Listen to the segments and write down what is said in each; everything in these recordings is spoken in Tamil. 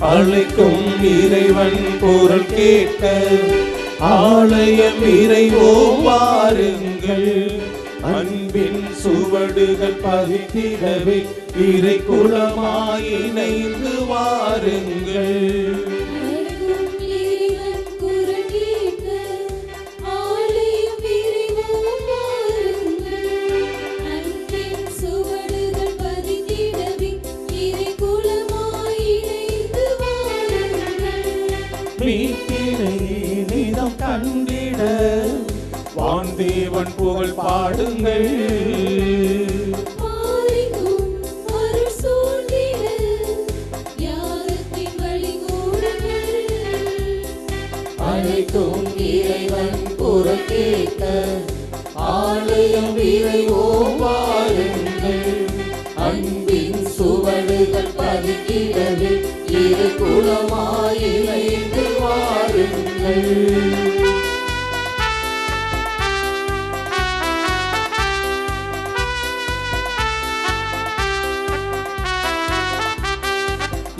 அழைக்கும் இறைவன் குரல் கேட்க ஆலயம் இறைவோம் வாருங்கள். அன்பின் சுவடுகள் பதித்திடவே இறை குலமாய் இணைந்து வாருங்கள். மீட்பினையினிதம் கண்டிட வான்தேவன் புகழ் பாடுங்கள். அழைக்கும் இறைவன் குரல் கேட்க ஆலயம் இறைவோம் வாருங்கள். அன்பின் சுவடுகள் பதித்திடவே இறை குலமாய் இணைந்து வாருங்கள்.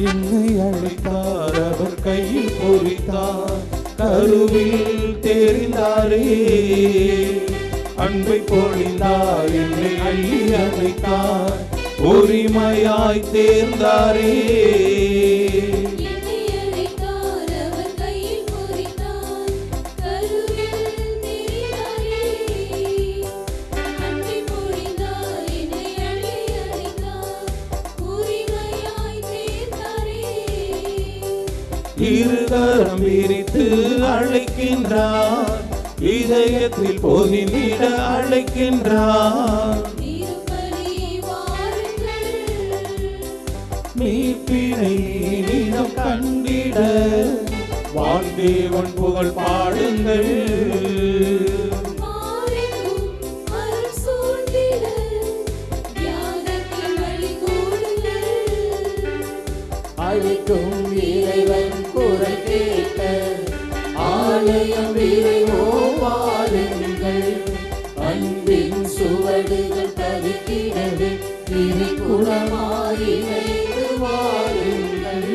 என்னை அழைத்தார், அவர் கையில் பொறித்தார், கருவில் தெரிந்தாரே. அன்பை பொழிந்தார், என்னை அள்ளி அழைத்தார், உரிமையாய் தேர்ந்தாரே. இருகரம் விரித்து அழைக்கின்றார், இதயத்தில் பொதிந்திட அழைக்கின்றார். மீட்பினையினிதம் கண்டிட வான்தேவன் புகழ் பாடுங்கள். அழைக்கும் இறைவன் குரல் கேட்க ஆலயம் இறைவோம் வாருங்கள். அன்பின் சுவடுகள் பதித்திடவே இறை குலமாய் இணைந்து வாருங்கள்.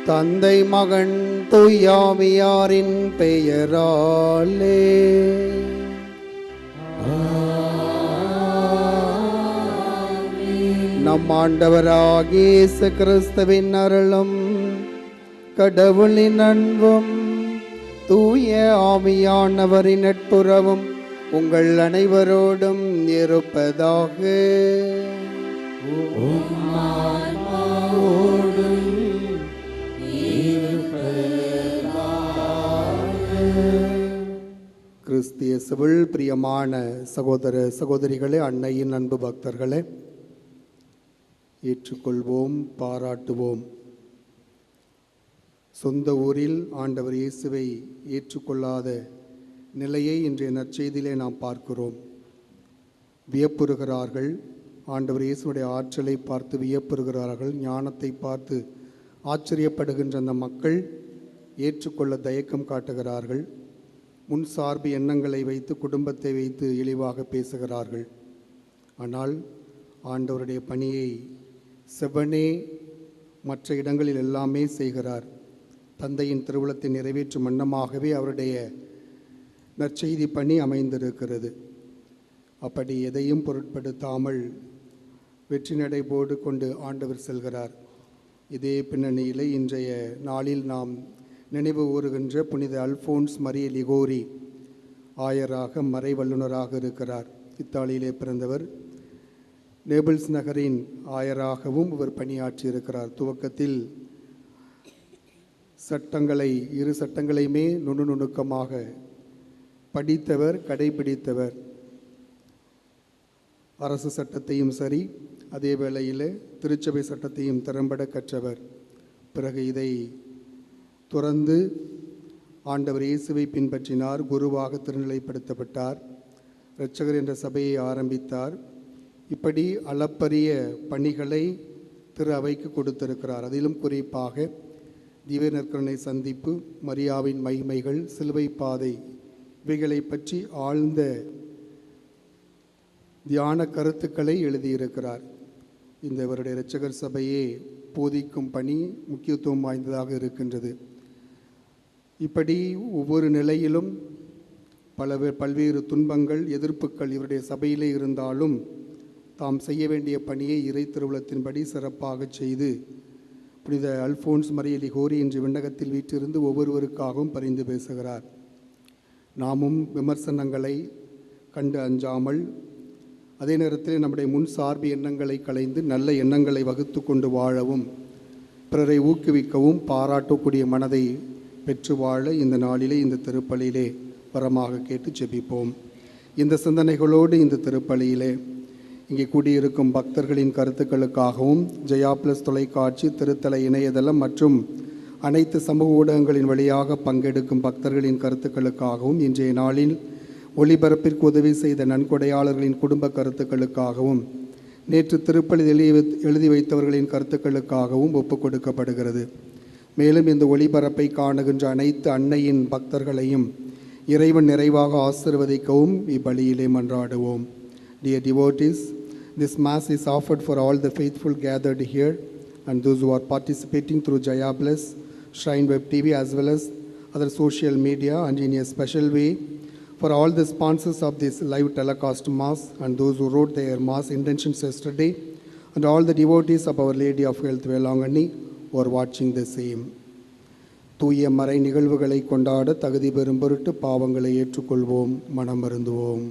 தந்தை மகன் தூயாவியாரின் பெயராலே நம் ஆண்டவராகிய இயேசு கிறிஸ்துவின் அருளும் கடவுளின் அன்பும் தூய ஆவியானவரின் நட்புறவும் உங்கள் அனைவரோடும் இருப்பதாக. கிறிஸ்து இயேசுவில் பிரியமான சகோதர சகோதரிகளே, அன்னையின் அன்பு பக்தர்களே, ஏற்றுக்கொள்வோம், பாராட்டுவோம். சொந்த ஊரில் ஆண்டவர் இயேசுவை ஏற்றுக்கொள்ளாத நிலையை இன்றைய நற்செய்தியிலே நாம் பார்க்கிறோம். வியப்புறுகிறார்கள், ஆண்டவர் இயேசுடைய ஆற்றலை பார்த்து வியப்புறுகிறார்கள். ஞானத்தை பார்த்து ஆச்சரியப்படுகின்ற அந்த மக்கள் ஏற்றுக்கொள்ள தயக்கம் காட்டுகிறார்கள். முன் சார்பு எண்ணங்களை வைத்து, குடும்பத்தை வைத்து இழிவாக பேசுகிறார்கள். ஆனால் ஆண்டவருடைய பணியை செவ்வனே மற்ற இடங்களில் எல்லாமே செய்கிறார். தந்தையின் திருவுளத்தை நிறைவேற்றும் வண்ணமாகவே அவருடைய நற்செய்தி பணி அமைந்திருக்கிறது. அப்படி எதையும் பொருட்படுத்தாமல் வெற்றி நடைபோடு கொண்டு ஆண்டவர் செல்கிறார். இதே பின்னணியில் இன்றைய நாளில் நாம் நினைவு கூறுகின்ற புனித அல்ஃபோன்ஸ் மரிய லிகோரி ஆயராக மறை வல்லுநராக இருக்கிறார். இத்தாலியிலே பிறந்தவர். நேபிள்ஸ் நகரின் ஆயராகவும் இவர் பணியாற்றி இருக்கிறார். துவக்கத்தில் இரு சட்டங்களையுமே நுணுக்கமாக படித்தவர், கடைபிடித்தவர். அரசு சட்டத்தையும் சரி, அதே வேளையில் திருச்சபை சட்டத்தையும் திறம்பட கற்றவர். பிறகு இதை துறந்து ஆண்டவர் இயேசுவை பின்பற்றினார். குருவாக திருநிலைப்படுத்தப்பட்டார். இரட்சகர் என்ற சபையை ஆரம்பித்தார். இப்படி அளப்பரிய பணிகளை திரு அவைக்கு கொடுத்திருக்கிறார். அதிலும் குறிப்பாக திவ்ய நற்கருணை சந்திப்பு, மரியாவின் மகிமைகள், சிலுவை பாதை, இவைகளை பற்றி ஆழ்ந்த தியான கருத்துக்களை எழுதியிருக்கிறார். இந்த இவருடைய இரட்சகர் சபையே போதிக்கும் பணி முக்கியத்துவம் வாய்ந்ததாக இருக்கின்றது. இப்படி ஒவ்வொரு நிலையிலும் பல்வேறு துன்பங்கள், எதிர்ப்புகள் இவருடைய சபையிலே இருந்தாலும் தாம் செய்ய வேண்டிய பணியை இறை திருவுளத்தின்படி சிறப்பாக செய்து புனித அல்ஃபோன்ஸ் மரிய லிகோரி இன்று விண்ணகத்தில் வீற்றிருந்து ஒவ்வொருவருக்காகவும் பரிந்து பேசுகிறார். நாமும் விமர்சனங்களை கண்டு அஞ்சாமல் அதே நேரத்தில் நம்முடைய முன் சார்பு எண்ணங்களை களைந்து நல்ல எண்ணங்களை வகுத்து கொண்டு வாழவும், பிறரை ஊக்குவிக்கவும், பாராட்டக்கூடிய மனதை பெற்று வாழ இந்த நாளிலே இந்த திருப்பலியிலே வரமாக கேட்டு ஜெபிப்போம். இந்த சிந்தனைகளோடு இந்த திருப்பலியிலே இங்கே கூடியிருக்கும் பக்தர்களின் கருத்துக்களுக்காகவும், ஜெயா பிளஸ் தொலைக்காட்சி, திருத்தல இணையதளம் மற்றும் அனைத்து சமூக ஊடகங்களின் வழியாக பங்கெடுக்கும் பக்தர்களின் கருத்துக்களுக்காகவும், இன்றைய நாளில் ஒளிபரப்பிற்கு உதவி செய்த நன்கொடையாளர்களின் குடும்ப கருத்துக்களுக்காகவும், நேற்று திருப்பலி எழுதி வைத்தவர்களின் கருத்துக்களுக்காகவும் ஒப்புக் கொடுக்கப்படுகிறது. மேலும் இந்த ஒளிபரப்பை காணுகின்ற அனைத்து அன்னையின் பக்தர்களையும் இறைவன் நிறைவாக ஆசீர்வதிக்கவும் இப்பலியிலே மன்றாடுவோம். Dear devotees, this Mass is offered for all the faithful gathered here and those who are participating through Jaya Bless, Shrine Web TV as well as other social media, and in a special way for all the sponsors of this live telecast Mass and those who wrote their Mass intentions yesterday, and all the devotees of Our Lady of Health Velangani who are watching the same. தூய மறை நிகழ்வுகளை கொண்டாட தகுதி பெறும் பொருட்டு பாவங்களை ஏற்றுக்கொள்வோம், மனம் வருந்துவோம்.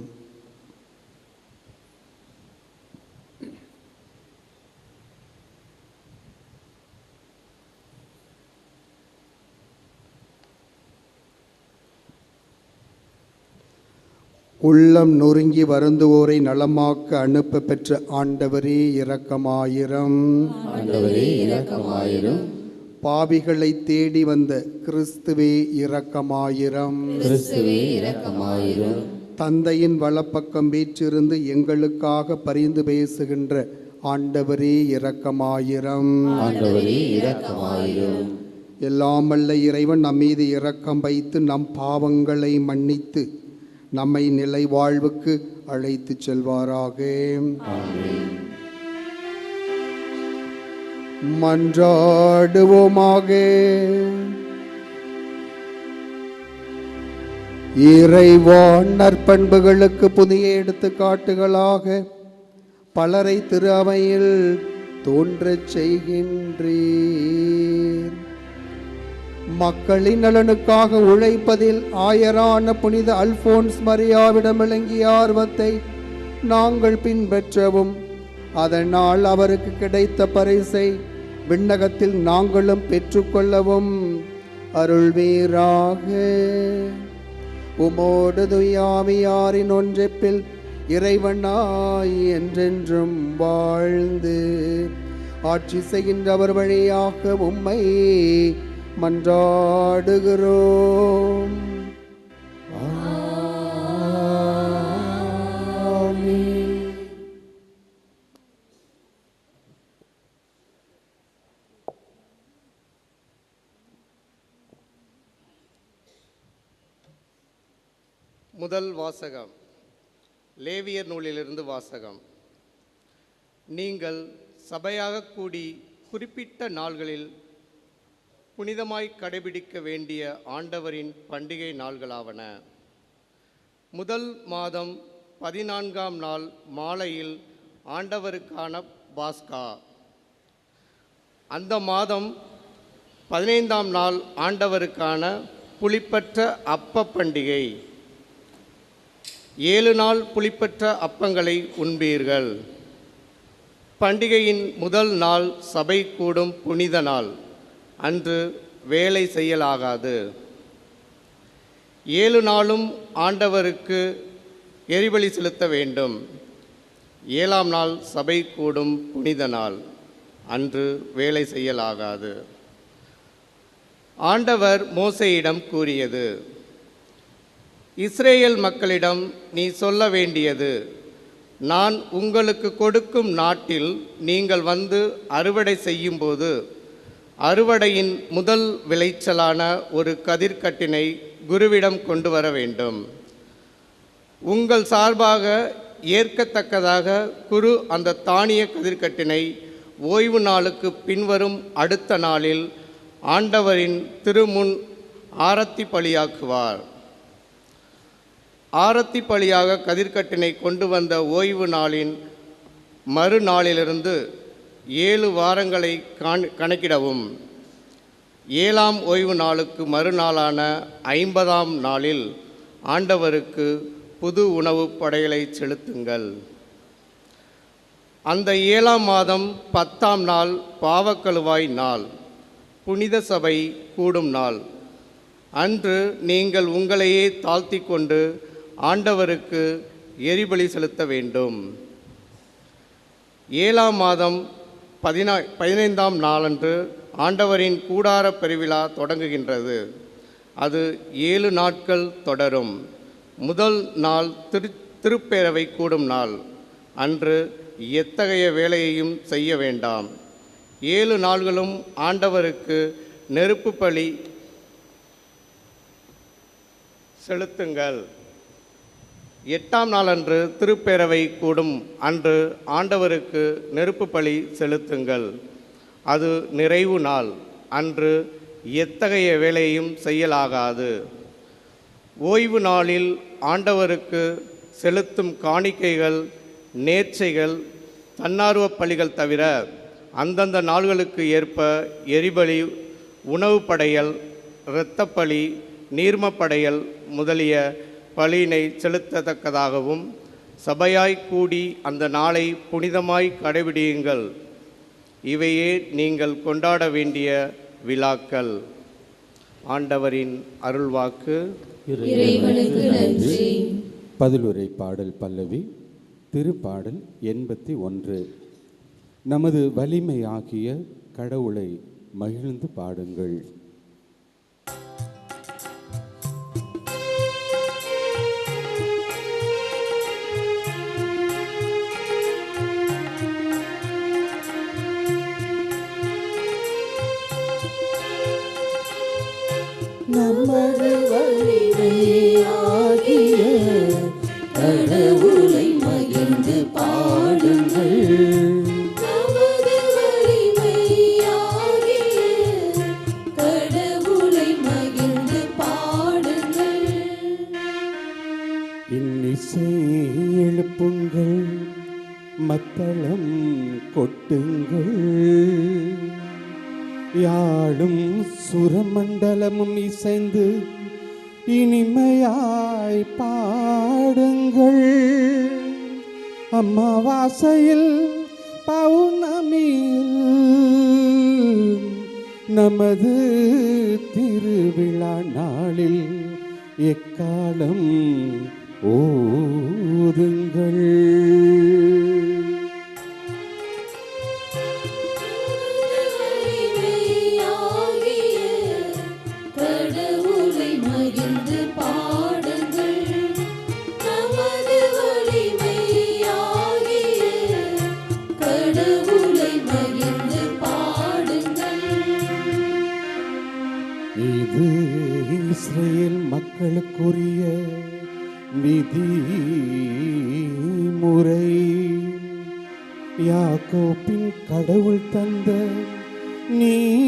உள்ளம் நொறுங்கி வருந்துவோரை நலமாக்க அனுப்ப பெற்ற ஆண்டவரே இரக்கமாயிரம். ஆண்டவரே இரக்கமாயிரம். பாவிகளை தேடி வந்த கிறிஸ்துவே இரக்கமாயிரம். கிறிஸ்துவே இரக்கமாயிரம். தந்தையின் வலப்பக்கம் வீற்றிருந்து எங்களுக்காக பரிந்து பேசுகின்ற ஆண்டவரே இரக்கமாயிரம். ஆண்டவரே இரக்கமாயிரம். எல்லாம் வல்ல இறைவன் நம் மீது இரக்கம் வைத்து நம் பாவங்களை மன்னித்து நம்மை நிலை வாழ்வுக்கு அழைத்து செல்வாராக. மன்றாடுவோமாக. இறைவா, நற்பண்புகளுக்கு புதிய எடுத்துக்காட்டுகளாக பலரை திரு அவையில் தோன்றச் செய்கின்றீர். மக்களின் நலனுக்காக உழைப்பதில் ஆயரான புனித அல்ஃபோன்ஸ் மரியாவிடம் விளங்கிய ஆர்வத்தை நாங்கள் பின்பற்றவும், அதனால் அவருக்கு கிடைத்த பரிசை விண்ணகத்தில் நாங்களும் பெற்றுக்கொள்ளவும் அருள்வீராக. உமோடு துயாவியாரின் ஒன்றிப்பில் இறைவனாய் என்றென்றும் வாழ்ந்து ஆட்சி செய்கின்றவர் வழியாக உம்மை மன்றாடுகிறோம். முதல் வாசகம். லேவியர் நூலிலிருந்து வாசகம். நீங்கள் சபையாக கூடி குறிப்பிட்ட நாள்களில் புனிதமாய் கடைபிடிக்க வேண்டிய ஆண்டவரின் பண்டிகை நாள்களாவன. முதல் மாதம் 14ஆம் நாள் மாலையில் ஆண்டவருக்கான பாஸ்கா. அந்த மாதம் 15ஆம் நாள் ஆண்டவருக்கான புளிப்பற்ற அப்ப பண்டிகை. 7 நாள் புளிப்பற்ற அப்பங்களை உண்பீர்கள். பண்டிகையின் முதல் நாள் சபை கூடும் புனித நாள். அன்று வேலை செய்யலாகாது. 7 நாளும் ஆண்டவருக்கு எரிபலி செலுத்த வேண்டும். 7ஆம் நாள் சபை கூடும் புனித நாள். அன்று வேலை செய்யலாகாது. ஆண்டவர் மோசேயிடம் கூறியது: இஸ்ரேல் மக்களிடம் நீ சொல்ல வேண்டியது, நான் உங்களுக்கு கொடுக்கும் நாட்டில் நீங்கள் வந்து அறுவடை செய்யும்போது அறுவடையின் முதல் விளைச்சலான ஒரு கதிர்க்கட்டினை குருவிடம் கொண்டு வர வேண்டும். உங்கள் சார்பாக ஏற்கத்தக்கதாக குரு அந்த தானிய கதிர்க்கட்டினை ஓய்வு நாளுக்கு பின்வரும் அடுத்த நாளில் ஆண்டவரின் திருமுன் ஆரத்தி பலியாக்குவார். ஆரத்தி பலியாக கதிர்க்கட்டினை கொண்டு வந்த ஓய்வு நாளின் மறுநாளிலிருந்து 7 வாரங்களை கணக்கிடவும். 7ஆம் ஓய்வு நாளுக்கு மறுநாளான 50ஆம் நாளில் ஆண்டவருக்கு புது உணவு படையலை செலுத்துங்கள். அந்த 7ஆம் மாதம் 10ஆம் நாள் பாவக்கழுவாய் நாள், புனித சபை கூடும் நாள். அன்று நீங்கள் உங்களையே தாழ்த்தி கொண்டு ஆண்டவருக்கு எரிபலி செலுத்த வேண்டும். 7ஆம் மாதம் 15ஆம் நாளன்று ஆண்டவரின் கூடார பெருவிழா தொடங்குகின்றது. அது 7 நாட்கள் தொடரும். முதல் நாள் திருப்பேரவை கூடும் நாள். அன்று எத்தகைய வேலையையும் செய்ய வேண்டாம். 7 நாள்களும் ஆண்டவருக்கு நெருப்பு பலி செலுத்துங்கள். 8ஆம் நாளன்று திருப்பேரவை கூடும் அன்று ஆண்டவருக்கு நெருப்பு பலி செலுத்துங்கள். அது நிறைவு நாள். அன்று எத்தகைய வேலையும் செய்யலாகாது. ஓய்வு நாளில் ஆண்டவருக்கு செலுத்தும் காணிக்கைகள், நேர்ச்சைகள், தன்னார்வ பலிகள் தவிர அந்தந்த நாள்களுக்கு ஏற்ப எரிபலி, உணவு படையல், இரத்தப்பலி, நீர்மப்படையல் முதலிய பலியினை செலுத்தத்தக்கதாகவும் சபையாய் கூடி அந்த நாளை புனிதமாய் கடைபிடியுங்கள். இவையே நீங்கள் கொண்டாட வேண்டிய விழாக்கள். ஆண்டவரின் அருள்வாக்கு. இறைவனுக்கு நன்றி. பதிலுரை பாடல் பல்லவி. திருப்பாடல் 81. நமது வலிமையாகிய கடவுளை மகிழ்ந்து பாடுங்கள். நமது வலிமையாகிய கடவுளை மகிழ்ந்து பாடுங்கள். நமது வலிமையாகிய கடவுளை மகிழ்ந்து பாடுங்கள். இன்னிசை எழுப்புங்கள், மத்தளம் கொட்டுங்கள், யாழும் சுரமண்டலமும் இசைந்து இனிமையாய் பாடுங்கள். அமாவாசையில் பௌர்ணமியில் நமது திருவிழா நாளில் எக்காலம் ஓதுங்கள். இது இஸ்ரேல் மக்களுக்குரிய விதிமுறை. யாக்கோபின் கடவுள் தந்த நீதி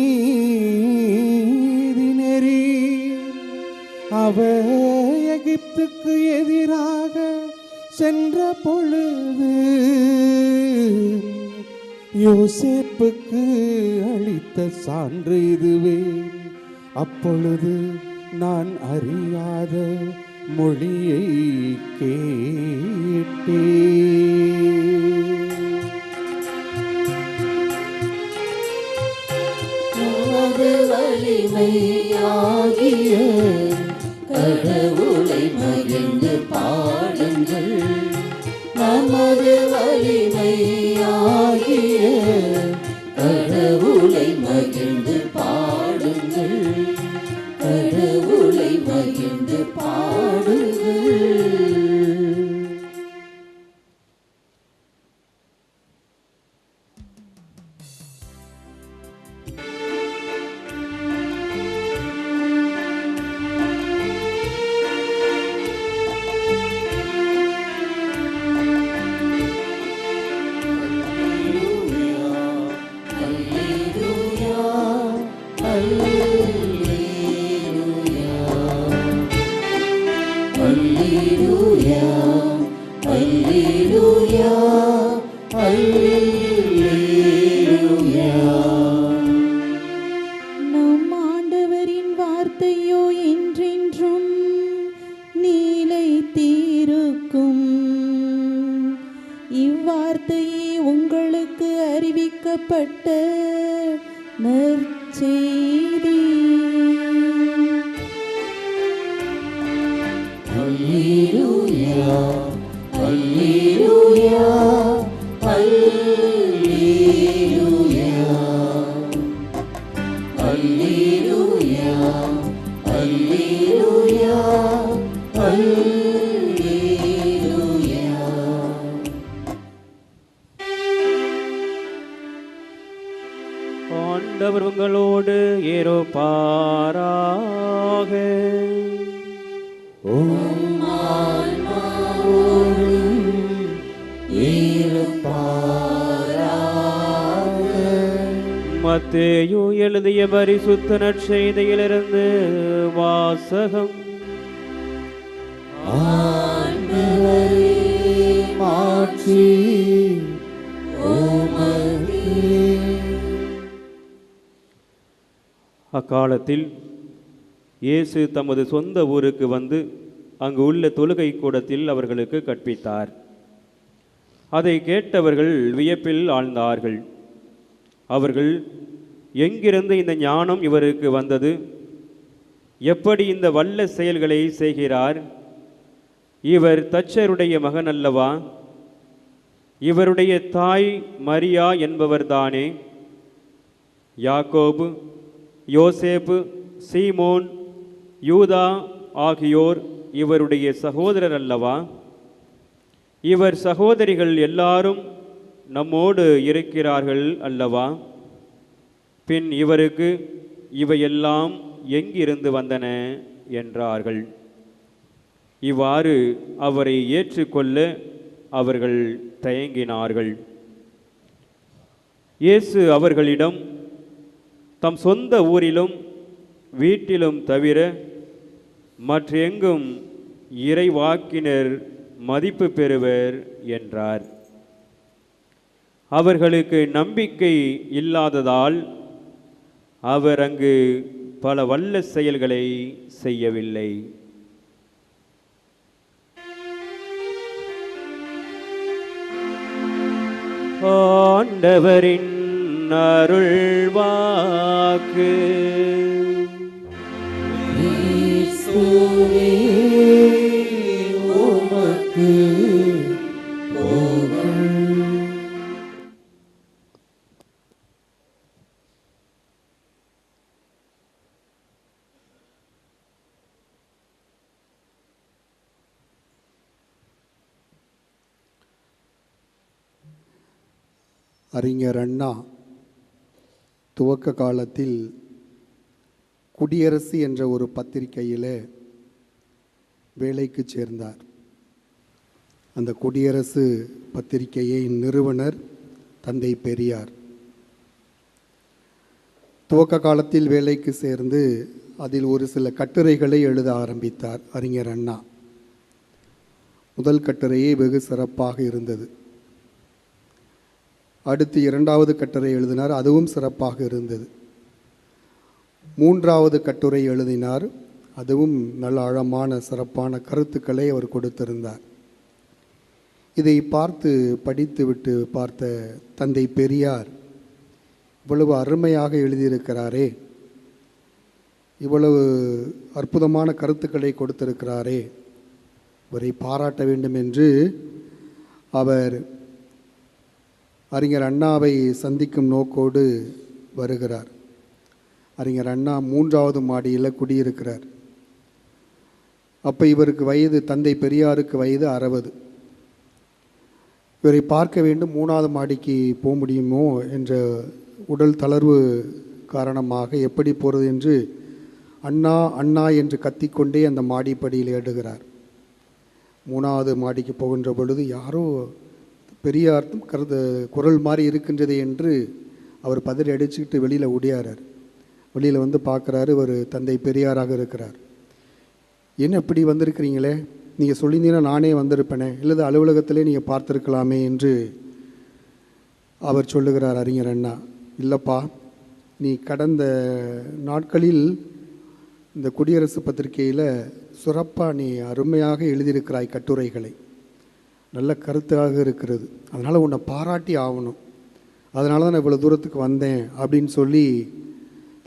நெறி. அவர் எகிப்துக்கு எதிராக சென்ற பொழுது யோசேப்புக்கு அளித்த சான்று இதுவே. அப்பொழுது நான் அறியாத மொழியை கேட்டேன். நமது வலிமையாகிய கடவுளை மகிழ்ந்து பாடுங்கள். நமது வலிமையாகிய கடவுளை மகிழ்ந்து பாடுங்கள். கடவுளை மகிழ்ந்து பாடுங்கள். அல்லேலூயா அல்லேலூயா அல்லேலூயா. நம் ஆண்டவரின் வார்த்தையோ என்றென்றும் நிலைத்திருக்கும். இவ்வார்த்தையே உங்களுக்கு அறிவிக்கப்பட்ட நற்செய்தி. அல்லேலூயா அல்லேலூயா அல்லேலூயா அல்லேலூயா அல்லேலூயா அல்லேலூயா. ஆண்டவர் உங்களோடு இருப்பாராக. மத்தேயு எழுதிய பரிசுத்த நற்செய்தியிலிருந்து வாசகம். மாட்சி உமக்கே. அக்காலத்தில் இயேசு தமது சொந்த ஊருக்கு வந்து அங்கு உள்ள தொழுகை கூடத்தில் அவர்களுக்கு கற்பித்தார். அதை கேட்டவர்கள் வியப்பில் ஆழ்ந்தார்கள். அவர்கள், எங்கிருந்து இந்த ஞானம் இவருக்கு வந்தது? எப்படி இந்த வல்ல செயல்களை செய்கிறார்? இவர் தச்சருடைய மகன் அல்லவா? இவருடைய தாய் மரியா என்பவர்தானே? யாக்கோபு, யோசேப்பு, சீமோன், யூதா ஆகியோர் இவருடைய சகோதரர் அல்லவா? இவர் சகோதரிகள் எல்லாரும் நம்மோடு இருக்கிறார்கள் அல்லவா? பின் இவருக்கு இவையெல்லாம் எங்கிருந்து வந்தன என்றார்கள். இவ்வாறு அவரை ஏற்றுக்கொள்ள அவர்கள் தயங்கினார்கள். இயேசு அவர்களிடம், தம் சொந்த ஊரிலும் வீட்டிலும் தவிர மற்றெங்கும் இறைவாக்கினர் மதிப்பு பெறுவர் என்றார். அவர்களுக்கு நம்பிக்கை இல்லாததால் அவர் அங்கு பல வல்ல செயல்களை செய்யவில்லை. ஆண்டவரின் அருள்வாக்கு. இயேசுவே உமக்கு புகழ். அறிஞர் அண்ணா துவக்க காலத்தில் குடியரசு என்ற ஒரு பத்திரிகையில் வேலைக்கு சேர்ந்தார். அந்த குடியரசு பத்திரிகையின் நிறுவனர் தந்தை பெரியார். துவக்க காலத்தில் வேலைக்கு சேர்ந்து அதில் ஒரு சில கட்டுரைகளை எழுத ஆரம்பித்தார் அறிஞர் அண்ணா. முதல் கட்டுரையே வெகு சிறப்பாக இருந்தது. அடுத்து இரண்டாவது கட்டுரை எழுதினார், அதுவும் சிறப்பாக இருந்தது. மூன்றாவது கட்டுரை எழுதினார், அதுவும் நல்ல ஆழமான சிறப்பான கருத்துக்களை அவர் கொடுத்திருந்தார். இதை பார்த்து படித்துவிட்டு பார்த்த தந்தை பெரியார், இவ்வளவு அருமையாக எழுதியிருக்கிறாரே, இவ்வளவு அற்புதமான கருத்துக்களை கொடுத்திருக்கிறாரே, இவரை பாராட்ட வேண்டும் என்று அவர் அறிஞர் அண்ணாவை சந்திக்கும் நோக்கோடு வருகிறார். அறிஞர் அண்ணா 3வது மாடியில் குடியிருக்கிறார். அப்போ இவருக்கு வயது, தந்தை பெரியாருக்கு வயது 60. இவரை பார்க்க வேண்டும், 3வது மாடிக்கு போக முடியுமோ என்ற உடல் தளர்வு காரணமாக எப்படி போகிறது என்று அண்ணா அண்ணா என்று கத்திக்கொண்டே அந்த மாடிப்படியில் ஏறுகிறார். 3வது மாடிக்கு போகின்ற பொழுது யாரோ பெரியார் குரல் மாதிரி இருக்கின்றது என்று அவர் பதறி அடிச்சுக்கிட்டு வெளியில் ஓடியாரார். வெளியில் வந்து பார்க்குறாரு. ஒரு தந்தை பெரியாராக இருக்கிறார். என்ன இப்படி வந்திருக்கிறீங்களே, நீங்கள் சொல்லியிருந்தீங்கன்னா நானே வந்திருப்பேனே, இல்லது அலுவலகத்திலே நீங்கள் பார்த்துருக்கலாமே என்று அவர் சொல்லுகிறார். அறிஞர் அண்ணா, இல்லைப்பா, நீ கடந்த நாட்களில் இந்த குடியரசு பத்திரிகையில் சிறப்பாக நீ அருமையாக எழுதியிருக்கிறாய் கட்டுரைகளை, நல்ல கருத்தாக இருக்கிறது, அதனால் உன்னை பாராட்டி ஆகணும், அதனால தான் நான் இவ்வளோ தூரத்துக்கு வந்தேன் அப்படின்னு சொல்லி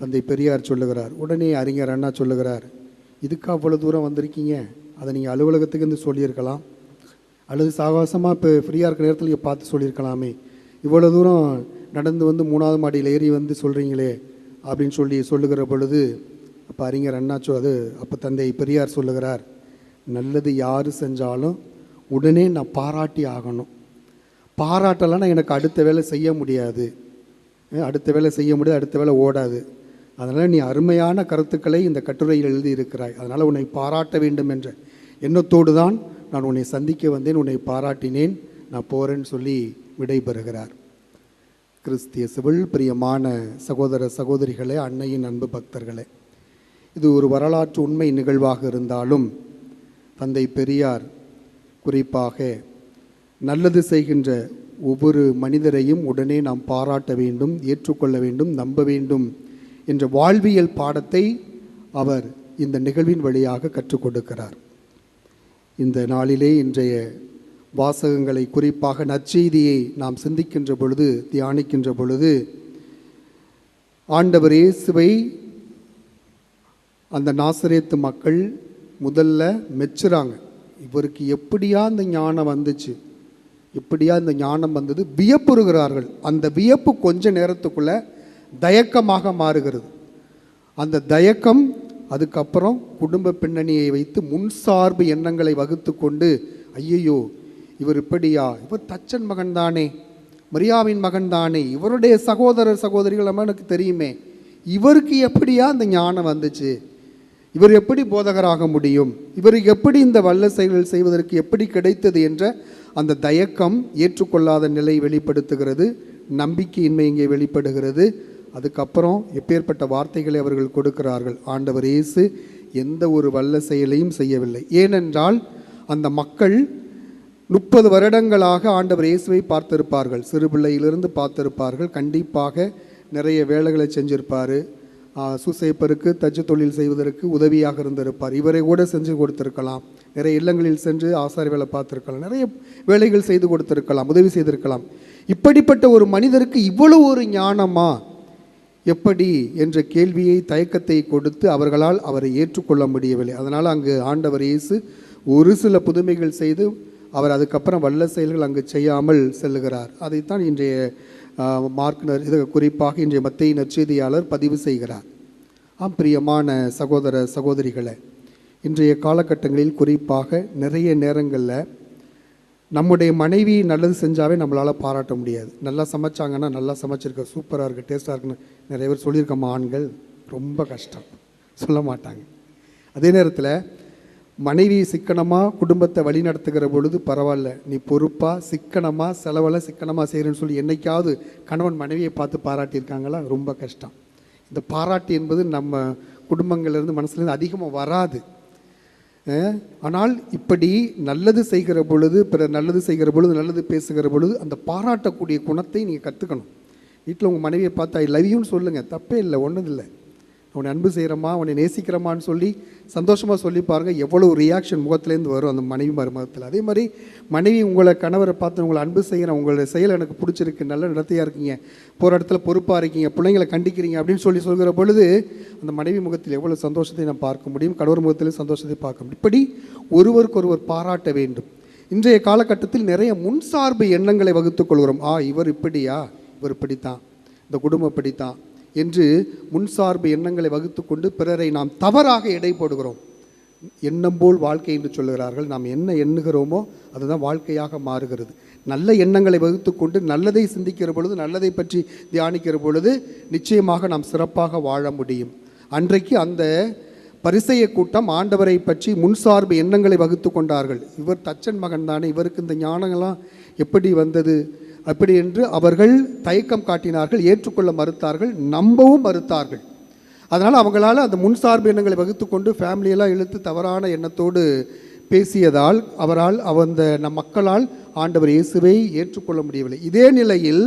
தந்தை பெரியார் சொல்லுகிறார். உடனே அறிஞர் அண்ணா சொல்லுகிறார், இதுக்கு அவ்வளோ தூரம் வந்திருக்கீங்க, அதை நீங்கள் அலுவலகத்துக்கு இருந்து சொல்லியிருக்கலாம், அல்லது சாகசமாக இப்போ ஃப்ரீயாக இருக்கிற நேரத்தில் நீங்கள் பார்த்து சொல்லியிருக்கலாமே, இவ்வளோ தூரம் நடந்து வந்து 3வது மாடியில் ஏறி வந்து சொல்கிறீங்களே அப்படின்னு சொல்லுகிற பொழுது அப்போ அறிஞர் அண்ணா அப்போ தந்தை பெரியார் சொல்லுகிறார், நல்லது யார் செஞ்சாலும் உடனே நான் பாராட்டி ஆகணும், பாராட்டலைன்னா எனக்கு அடுத்த வேலை செய்ய முடியாது, அடுத்த வேலை ஓடாது, அதனால் நீ அருமையான கருத்துக்களை இந்த கட்டுரையில் எழுதி இருக்கிறாய், அதனால் உன்னை பாராட்ட வேண்டும் என்ற எண்ணத்தோடு தான் நான் உன்னை சந்திக்க வந்தேன், உன்னை பாராட்டினேன், நான் போகிறேன்னு சொல்லி விடைபெறுகிறார். கிறிஸ்தியசுவில் பிரியமான சகோதர சகோதரிகளே, அன்னையின் அன்பு பக்தர்களே, இது ஒரு வரலாற்று உண்மை நிகழ்வாக இருந்தாலும் தந்தை பெரியார் குறிப்பாக நல்லது செய்கின்ற ஒவ்வொரு மனிதரையும் உடனே நாம் பாராட்ட வேண்டும், ஏற்றுக்கொள்ள வேண்டும், நம்ப வேண்டும் என்ற வாழ்வியல் பாடத்தை அவர் இந்த நிகழ்வின் வழியாக கற்றுக் கொடுக்கிறார். இந்த நாளிலே இன்றைய வாசகங்களை, குறிப்பாக நற்செய்தியை நாம் சிந்திக்கின்ற பொழுது, தியானிக்கின்ற பொழுது, ஆண்டவர் இயேசுவை அந்த நாசரேத்து மக்கள் முதல்ல மெச்சுறாங்க. இவருக்கு எப்படியா இந்த ஞானம் வந்துச்சு, எப்படியா இந்த ஞானம் வந்தது, வியப்புறுகிறார்கள். அந்த வியப்பு கொஞ்ச நேரத்துக்குள்ள தயக்கமாக மாறுகிறது. அந்த தயக்கம் அதுக்கப்புறம் குடும்ப பின்னணியை வைத்து முன்சார்பு எண்ணங்களை வகுத்து கொண்டு, ஐயையோ இவர் இப்படியா, இவர் தச்சன் மகன் தானே, மரியாவின் மகன் தானே, இவருடைய சகோதரர் சகோதரிகள் நம்ம எனக்கு தெரியுமே, இவருக்கு எப்படியா இந்த ஞானம் வந்துச்சு, இவர் எப்படி போதகராக முடியும், இவருக்கு எப்படி இந்த வல்ல செயல்கள் செய்வதற்கு எப்படி கிடைத்தது என்ற அந்த தயக்கம், ஏற்றுக்கொள்ளாத நிலை வெளிப்படுத்துகிறது, நம்பிக்கையின்மை இங்கே வெளிப்படுகிறது. அதுக்கப்புறம் எப்பேற்பட்ட வார்த்தைகளை அவர்கள் கொடுக்கிறார்கள். ஆண்டவர் இயேசு எந்த ஒரு வல்ல செயலையும் செய்யவில்லை. ஏனென்றால் அந்த மக்கள் 30 வருடங்களாக ஆண்டவர் இயேசுவை பார்த்திருப்பார்கள், சிறுபிள்ளையிலிருந்து பார்த்திருப்பார்கள், கண்டிப்பாக நிறைய வேலைகளை செஞ்சிருப்பார், சூசைப்பருக்கு தச்சு தொழில் செய்வதற்கு உதவியாக இருந்திருப்பார், இவரை கூட செஞ்சு கொடுத்திருக்கலாம், நிறைய இல்லங்களில் சென்று ஆசாரி வேலை பார்த்துருக்கலாம், நிறைய வேலைகள் செய்து கொடுத்திருக்கலாம், உதவி செய்திருக்கலாம். இப்படிப்பட்ட ஒரு மனிதருக்கு இவ்வளவு ஒரு ஞானமா, எப்படி என்ற கேள்வியை, தயக்கத்தை கொடுத்து அவர்களால் அவரை ஏற்றுக்கொள்ள முடியவில்லை. அதனால் அங்கு ஆண்டவர் இயேசு ஒரு சில புதுமைகள் செய்து அவர் அதுக்கப்புறம் வல்ல செயல்கள் அங்கு செய்யாமல் செல்லுகிறார். அதைத்தான் இன்றைய இது குறிப்பாக இன்றைய மத்தேயு நற்செய்தியாளர் பதிவு செய்கிறார். பிரியமான சகோதர சகோதரிகளை, இன்றைய காலகட்டங்களில் குறிப்பாக நிறைய நேரங்களில் நம்முடைய மனைவி நல்லது செஞ்சாவே நம்மளால் பாராட்ட முடியாது. நல்லா சமைச்சாங்கன்னா, நல்லா சமைச்சிருக்க, சூப்பராக இருக்குது, டேஸ்ட்டாக இருக்குன்னு நிறைய பேர் சொல்லியிருக்கோம். ஆண்கள் ரொம்ப கஷ்டம், சொல்ல மாட்டாங்க. அதே நேரத்தில் மனைவி சிக்கனமாக குடும்பத்தை வழி நடத்துகிற பொழுது பரவாயில்ல, நீ பொறுப்பாக சிக்கனமாக செலவெல்லாம் சிக்கனமாக செய்கிறேன்னு சொல்லி என்னைக்காவது கணவன் மனைவியை பார்த்து பாராட்டியிருக்காங்களா? ரொம்ப கஷ்டம். இந்த பாராட்டு என்பது நம்ம குடும்பங்கள்லேருந்து மனசுலேருந்து அதிகமாக வராது. ஆனால் இப்படி நல்லது செய்கிற பொழுது, பிறர் நல்லது செய்கிற பொழுது, நல்லது பேசுகிற பொழுது அந்த பாராட்டக்கூடிய குணத்தை நீங்கள் கற்றுக்கணும். வீட்டில் உங்கள் மனைவியை பார்த்து ஐ லவ் யூன்னு சொல்லுங்கள், தப்பே இல்லை, ஒன்றும் இல்லை. அவனை அன்பு செய்கிறமா, அவனை நேசிக்கிறமான்னு சொல்லி சந்தோஷமாக சொல்லி பாருங்கள், எவ்வளோ ரியாக்ஷன் முகத்துலேருந்து வரும் அந்த மனைவி மருமகத்தில். அதே மாதிரி மனைவி உங்களை கணவரை பார்த்து உங்களை அன்பு செய்கிறேன், உங்களோட செயல் எனக்கு பிடிச்சிருக்கு, நல்ல நடத்தையாக இருக்கீங்க, போகிற இடத்துல பொறுப்பாக இருக்கீங்க, பிள்ளைங்களை கண்டிக்கிறீங்க அப்படின்னு சொல்கிற பொழுது அந்த மனைவி முகத்தில் எவ்வளோ சந்தோஷத்தை நாம் பார்க்க முடியும், கணவர் முகத்திலும் சந்தோஷத்தை பார்க்க முடியும். இப்படி ஒருவருக்கொருவர் பாராட்ட வேண்டும். இன்றைய காலகட்டத்தில் நிறைய முன்சார்பு எண்ணங்களை வகுத்துக் கொள்கிறோம். இவர் இப்படியா, இவர் இப்படித்தான், இந்த குடும்பம் இப்படித்தான் என்று முன்சார்பு எண்ணங்களை வகுத்து கொண்டு பிறரை நாம் தவறாக எடை போடுகிறோம். எண்ணம் போல் வாழ்க்கை என்று சொல்லுகிறார்கள். நாம் என்ன எண்ணுகிறோமோ அதுதான் வாழ்க்கையாக மாறுகிறது. நல்ல எண்ணங்களை வகுத்து கொண்டு நல்லதை சிந்திக்கிற பொழுது, நல்லதை பற்றி தியானிக்கிற பொழுது நிச்சயமாக நாம் சிறப்பாக வாழ முடியும். அன்றைக்கு அந்த பரிசேய கூட்டம் ஆண்டவரை பற்றி முன்சார்பு எண்ணங்களை வகுத்து கொண்டார்கள். இவர் தச்சன் மகன் தானே, இவருக்கு இந்த ஞானங்கள்லாம் எப்படி வந்தது அப்படி என்று அவர்கள் தயக்கம் காட்டினார்கள், ஏற்றுக்கொள்ள மறுத்தார்கள், நம்பவும் மறுத்தார்கள். அதனால் அவங்களால் அந்த முன்சார்பு எண்ணங்களை வகுத்து கொண்டு ஃபேமிலியெல்லாம் இழுத்து தவறான எண்ணத்தோடு பேசியதால் அவரால் நம் மக்களால் ஆண்டவர் இயேசுவை ஏற்றுக்கொள்ள முடியவில்லை. இதே நிலையில்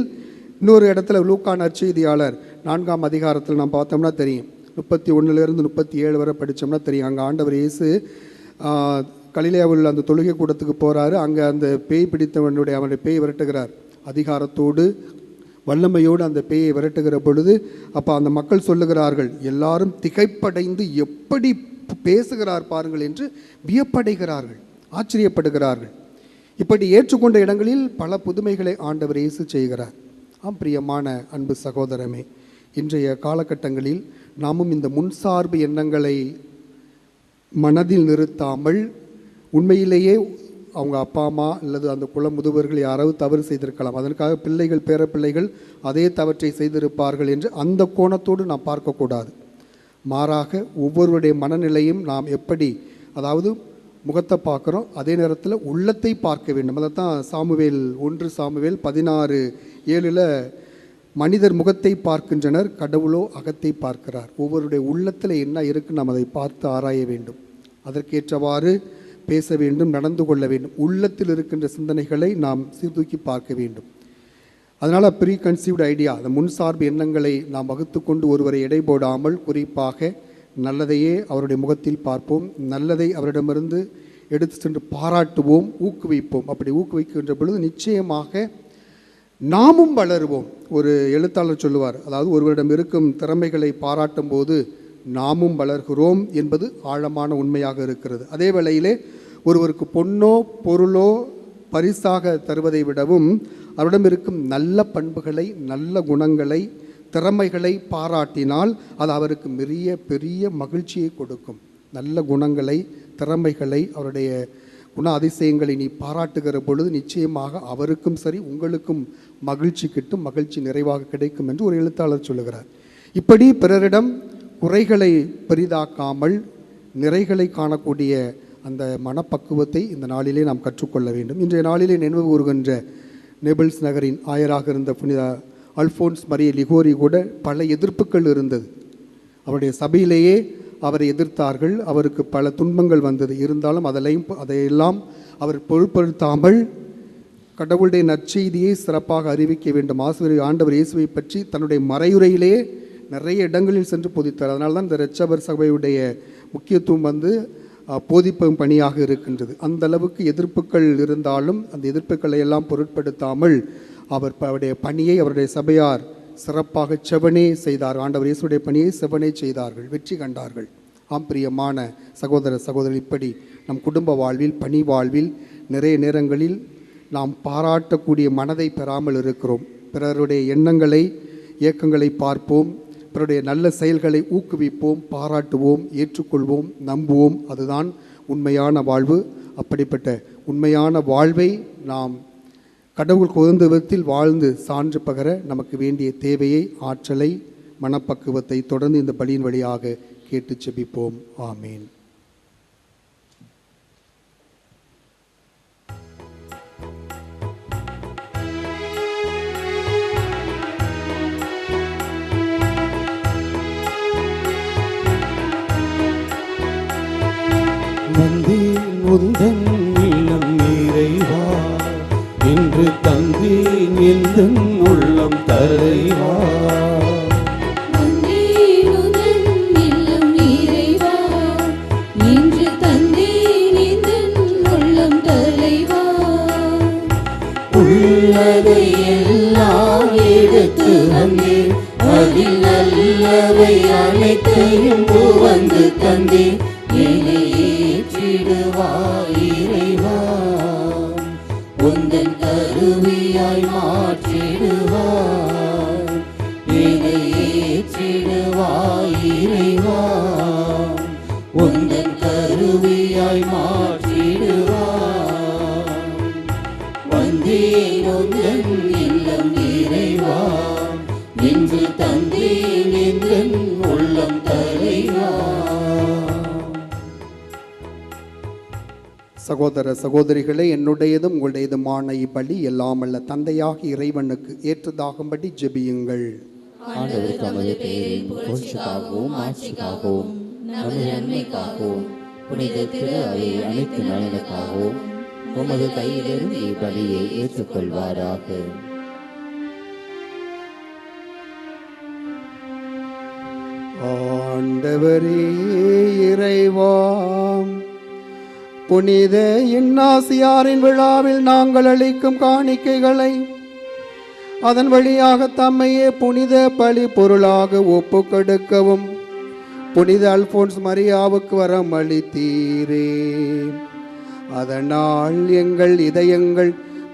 இன்னொரு இடத்துல லூக்கா நற்செய்தியாளர் 4ஆம் அதிகாரத்தில் நாம் பார்த்தோம்னா தெரியும், 31 37 வரை படித்தோம்னா தெரியும். அங்கே ஆண்டவர் இயேசு கலிலேயாவில் அந்த தொழுகை கூடத்துக்கு போகிறாரு. அங்கே அந்த பேய் பிடித்தவனுடைய அவனுடைய பேய் விரட்டுகிறார். அதிகாரத்தோடு வல்லமையோடு அந்த பேயை விரட்டுகிற பொழுது அப்போ அந்த மக்கள் சொல்லுகிறார்கள், எல்லாரும் திகைப்படைந்து எப்படி பேசுகிறார் பாருங்கள் என்று வியப்படைகிறார்கள், ஆச்சரியப்படுகிறார்கள். இப்படி ஏற்றுக்கொண்ட இடங்களில் பல புதுமைகளை ஆண்டவர் இயேசு செய்கிறார். பிரியமான அன்பு சகோதரமே, இன்றைய காலகட்டங்களில் நாமும் இந்த முன்சார்பு எண்ணங்களை மனதில் நிறுத்தாமல் உண்மையிலேயே அவங்க அப்பா அம்மா அல்லது அந்த குல முதுவர்கள் யாராவது தவறு செய்திருக்கலாம், அதற்காக பிள்ளைகள் பேர பிள்ளைகள் அதே தவற்றை செய்திருப்பார்கள் என்று அந்த கோணத்தோடு நாம் பார்க்கக்கூடாது. மாறாக ஒவ்வொருவருடைய மனநிலையும் நாம் எப்படி, அதாவது முகத்தை பார்க்குறோம், அதே நேரத்தில் உள்ளத்தை பார்க்க வேண்டும். அதை தான் 1 சாமுவேல் 16:7 மனிதர் முகத்தை பார்க்கின்றனர், கடவுளோ அகத்தை பார்க்கிறார். ஒவ்வொருடைய உள்ளத்தில் என்ன இருக்குன்னு நாம் அதை பார்த்து ஆராய வேண்டும். அதற்கேற்றவாறு பேச வேண்டும், நடந்து கொள்ள வேண்டும். உள்ளத்தில் இருக்கின்ற சிந்தனைகளை நாம் சீர்தூக்கி பார்க்க வேண்டும். அதனால் ப்ரீ கன்சீவ்டு ஐடியா, அந்த முன்சார்பு எண்ணங்களை நாம் வகுத்து கொண்டு ஒருவரை எடை போடாமல் குறிப்பாக நல்லதையே அவருடைய முகத்தில் பார்ப்போம், நல்லதை அவரிடமிருந்து எடுத்து சென்று பாராட்டுவோம், ஊக்குவிப்போம். அப்படி ஊக்குவிக்கின்ற பொழுது நிச்சயமாக நாமும் வளருவோம். ஒரு எழுத்தாளர் சொல்லுவார், அதாவது ஒருவரிடம் இருக்கும் திறமைகளை பாராட்டும் போது நாமும் வளர்கிறோம் என்பது ஆழமான உண்மையாக இருக்கிறது. அதே வேளையிலே ஒருவருக்கு பொன்னோ பொருளோ பரிசாக தருவதை விடவும் அவரிடம் இருக்கும் நல்ல பண்புகளை, நல்ல குணங்களை, திறமைகளை பாராட்டினால் அது அவருக்கு பெரிய மகிழ்ச்சியை கொடுக்கும். நல்ல குணங்களை, திறமைகளை, அவருடைய குண அதிசயங்களை நீ பாராட்டுகிற பொழுது நிச்சயமாக அவருக்கும் சரி உங்களுக்கும் மகிழ்ச்சி கிட்டும், மகிழ்ச்சி நிறைவாக கிடைக்கும் என்று ஒரு எழுத்தாளர் சொல்லுகிறார். இப்படி பிறரிடம் குறைகளை பெரிதாக்காமல் நிறைகளை காணக்கூடிய அந்த மனப்பக்குவத்தை இந்த நாளிலே நாம் கற்றுக்கொள்ள வேண்டும். இன்றைய நாளிலே நினைவு கூறுகின்ற நேபிள்ஸ் நகரின் ஆயராக இருந்த புனித அல்ஃபோன்ஸ் மரிய லிகோரி கூட பல எதிர்ப்புகள் இருந்தது. அவருடைய சபையிலேயே அவரை எதிர்த்தார்கள், அவருக்கு பல துன்பங்கள் வந்தது. இருந்தாலும் அதையெல்லாம் அவர் பொருட்படுத்தாமல் கடவுளுடைய நற்செய்தியை சிறப்பாக அறிவிக்க வேண்டும். ஆண்டவர் இயேசுவை பற்றி தன்னுடைய மறையுரையிலே நிறைய இடங்களில் சென்று போதித்தார். அதனால தான் இந்த இரட்சகர் சபையுடைய முக்கியத்துவம் போதிப்பும் பணியாக இருக்கின்றது. அந்த அளவுக்கு எதிர்ப்புகள் இருந்தாலும் அந்த எதிர்ப்புகளை எல்லாம் பொருட்படுத்தாமல் அவருடைய பணியை அவருடைய சபையார் சிறப்பாக செவனே செய்தார். ஆண்டவர் இயேசுடைய பணியை செவனே செய்தார்கள், வெற்றி கண்டார்கள். பிரியமான சகோதர சகோதரி, இப்படி நம் குடும்ப வாழ்வில், பணி வாழ்வில் நிறைய நேரங்களில் நாம் பாராட்டக்கூடிய மனதை பெறாமல் இருக்கிறோம். பிறருடைய எண்ணங்களை, இயக்கங்களை பார்ப்போம், பிறருடைய நல்ல செயல்களை ஊக்குவிப்போம், பாராட்டுவோம், ஏற்றுக்கொள்வோம், நம்புவோம். அதுதான் உண்மையான வாழ்வு. அப்படிப்பட்ட உண்மையான வாழ்வை நாம் கடவுள் உகந்த விதத்தில் வாழ்ந்து சான்று பகர நமக்கு வேண்டிய தேவையை, ஆற்றலை, மனப்பக்குவத்தை தொடர்ந்து இந்த பலியின் வழியாக கேட்டு செபிப்போம். ஆமீன். உந்தன் இல்லம் நிறைவா என்று தந்தேன் எந்தன் உள்ளம் தரைவா. உள்ளதை எல்லாம் எடுத்து வந்தே, அதில் நல்லவை அனைத்தையும் வந்து தந்தே, என்னை ஏற்றிடுவாய் இறைவா, உந்தன் கருவியாய் மாற்றிடுவாய், என்னை ஏற்றிடுவாய் இறைவா, உந்தன் கருவியாய் மாற்றிடுவாய். வந்தேன் உந்தன் இல்லம் இறைவா, இன்று தந்தேன் எந்தன் உள்ளம் தலைவா. சகோதர சகோதரிகளே, என்னுடையதும் உங்களுடையதுமான இப்பலி எல்லாம் அல்ல தந்தையாக இறைவனுக்கு ஏற்றதாகும்படி ஜெபியுங்கள். ஆண்டவர் தமது பெயரின் புகழ்ச்சிக்காகவும் ஆட்சிக்காகவும் நமது நன்மைக்காகவும் புனித திரு அவை அனைத்து நலனுக்காகவும் உமது கையிலிருந்து இப்பலியை ஏற்றுக்கொள்வாராக. ஆண்டவரே இறைவாம், புனித இன்னாசியாரின் விழாவில் நாங்கள் அளிக்கும் காணிக்கைகளை அதன் வழியாக தம்மையே புனித பலி பொருளாக ஒப்பு கொடுக்கவும் புனித அல்போன்ஸ் மரியாவுக்கு வரம் அளித்தீரே. அதனால் எங்கள் இதயங்கள்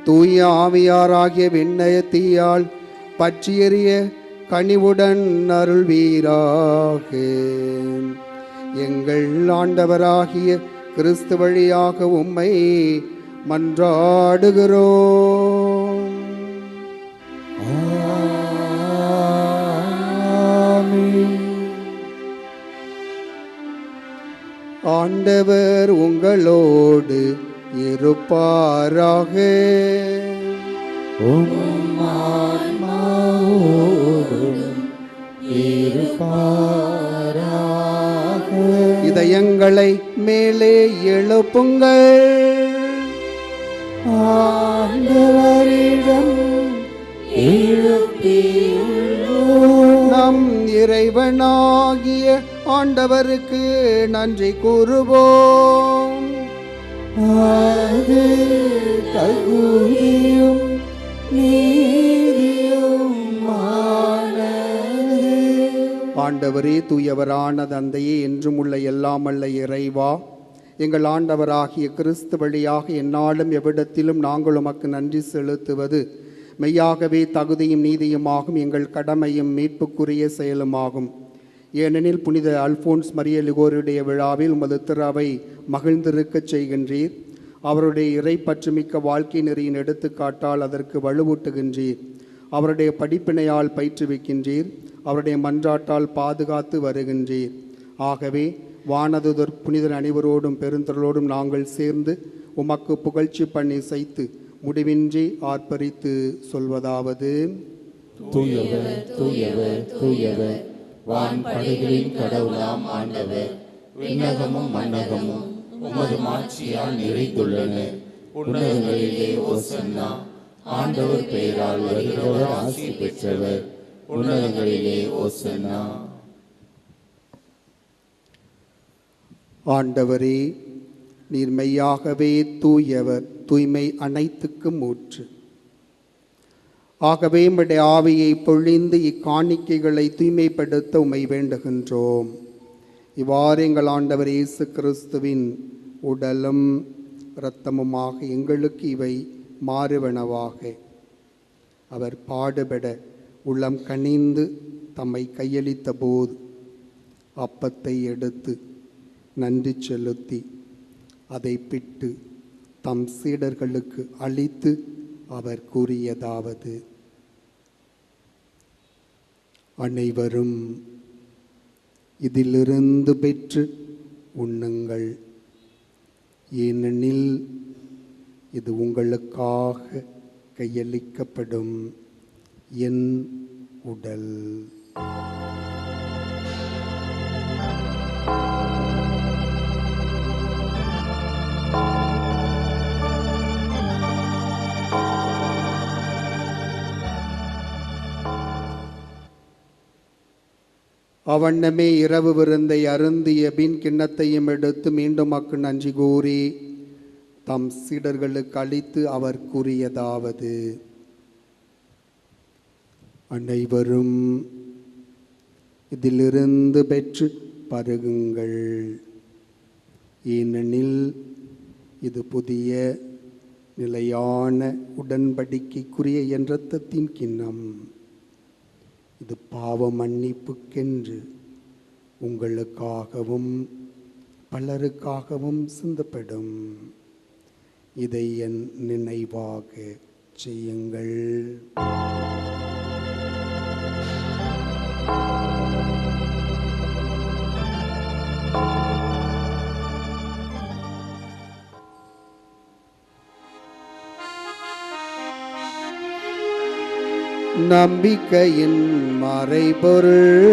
தூய ஆவியாராகிய விண்ணய தீயால் பற்றியெறிய கனிவுடன் அருள்வீராக. எங்கள் ஆண்டவராகிய கிறிஸ்து வழியாக உம்மை மன்றாடுகிறோம். ஆண்டவர் உங்களோடு இருப்பாராக. இதயங்களை மேலே எழுப்புங்கள். ஆண்டவரிடம் நம் இறைவனாகிய ஆண்டவருக்கு நன்றி கூறுவோம். அது தகுதியும் ஆண்டவரே, தூயவரான தந்தையே, என்றும் உள்ள எல்லாமல்ல இறைவா, எங்கள் ஆண்டவராகிய கிறிஸ்து வழியாக எந்நாளும் எவ்விடத்திலும் நாங்கள் உமக்கு நன்றி செலுத்துவது மெய்யாகவே தகுதியும் நீதியுமாகும், எங்கள் கடமையும் மீட்புக்குரிய செயலுமாகும். ஏனெனில் புனித அல்போன்ஸ் மரிய லிகோருடைய விழாவில் உமது திறவை மகிழ்ந்திருக்கச் செய்கின்றீர். அவருடைய இறைப்பற்றுமிக்க வாழ்க்கை நெறியின் எடுத்துக்காட்டால் அதற்கு வலுவூட்டுகின்றீர். அவருடைய படிப்பினையால் பயிற்றுவிக்கின்றீர். அவருடைய மன்றாட்டால் பாதுகாத்து வருகின்றீர். ஆகவே வானதுதர் புனிதர் அனைவரோடும் பெருந்தொருளோடும் நாங்கள் சேர்ந்து உமக்கு புகழ்ச்சி பண்ணி செய்து முடிவின்றி ஆர்ப்பரித்து சொல்வதாவது: தூயவர் தூயவர் தூயவர், வான் படைகளின் கடவுளாம் ஆண்டவர். விண்ணகமும் மண்ணகமும் உமது மாட்சியால் நிறைந்துள்ளன. உன்னதங்களிலே ஓசன்னா. ஆண்டவர் பெயரால் வருகிறவர் ஆசி பெற்றவர். உன்னதங்களிலே ஓசன்னா. ஆண்டவரே, நீர் மெய்யாகவே தூயவர், தூய்மை அனைத்துக்கும் ஊற்று. ஆகவே உம்முடைய ஆவியை பொழிந்து இக்காணிக்கைகளை தூய்மைப்படுத்த உம்மை வேண்டுகின்றோம். இவ்வாறு எங்கள் ஆண்டவர் இயேசு கிறிஸ்துவின் உடலும் இரத்தமுமாக எங்களுக்கு இவை மாறுவனவாக. அவர் பாடுபட உள்ளம் கனிந்து தம்மை கையளித்த போது அப்பத்தை எடுத்து நன்றி செலுத்தி அதை பிட்டு தம் சீடர்களுக்கு அளித்து அவர் கூறியதாவது: அனைவரும் இதிலிருந்து பெற்று உண்ணுங்கள், ஏனெனில் இது உங்களுக்காக கையளிக்கப்படும் என் உடல். அவண்ணமே இரவு விருந்தை அருந்திய பின் கிண்ணத்தையும் எடுத்து மீண்டும் மக்கு நன்றி கூறி தம் சீடர்களுக்கு அளித்து அவர் கூறியதாவது: அனைவரும் இதிலிருந்து பெற்று பருகுங்கள், ஏனெனில் இது புதிய நிலையான உடன்படிக்கைக்குரிய என் இரத்தத்தின் கிண்ணம். இது பாவ மன்னிப்புக்கென்று உங்களுக்காகவும் பலருக்காகவும் சிந்தப்படும். இதை என் நினைவாக செய்யுங்கள். நம்பிக்கையின் மறைபொருள்.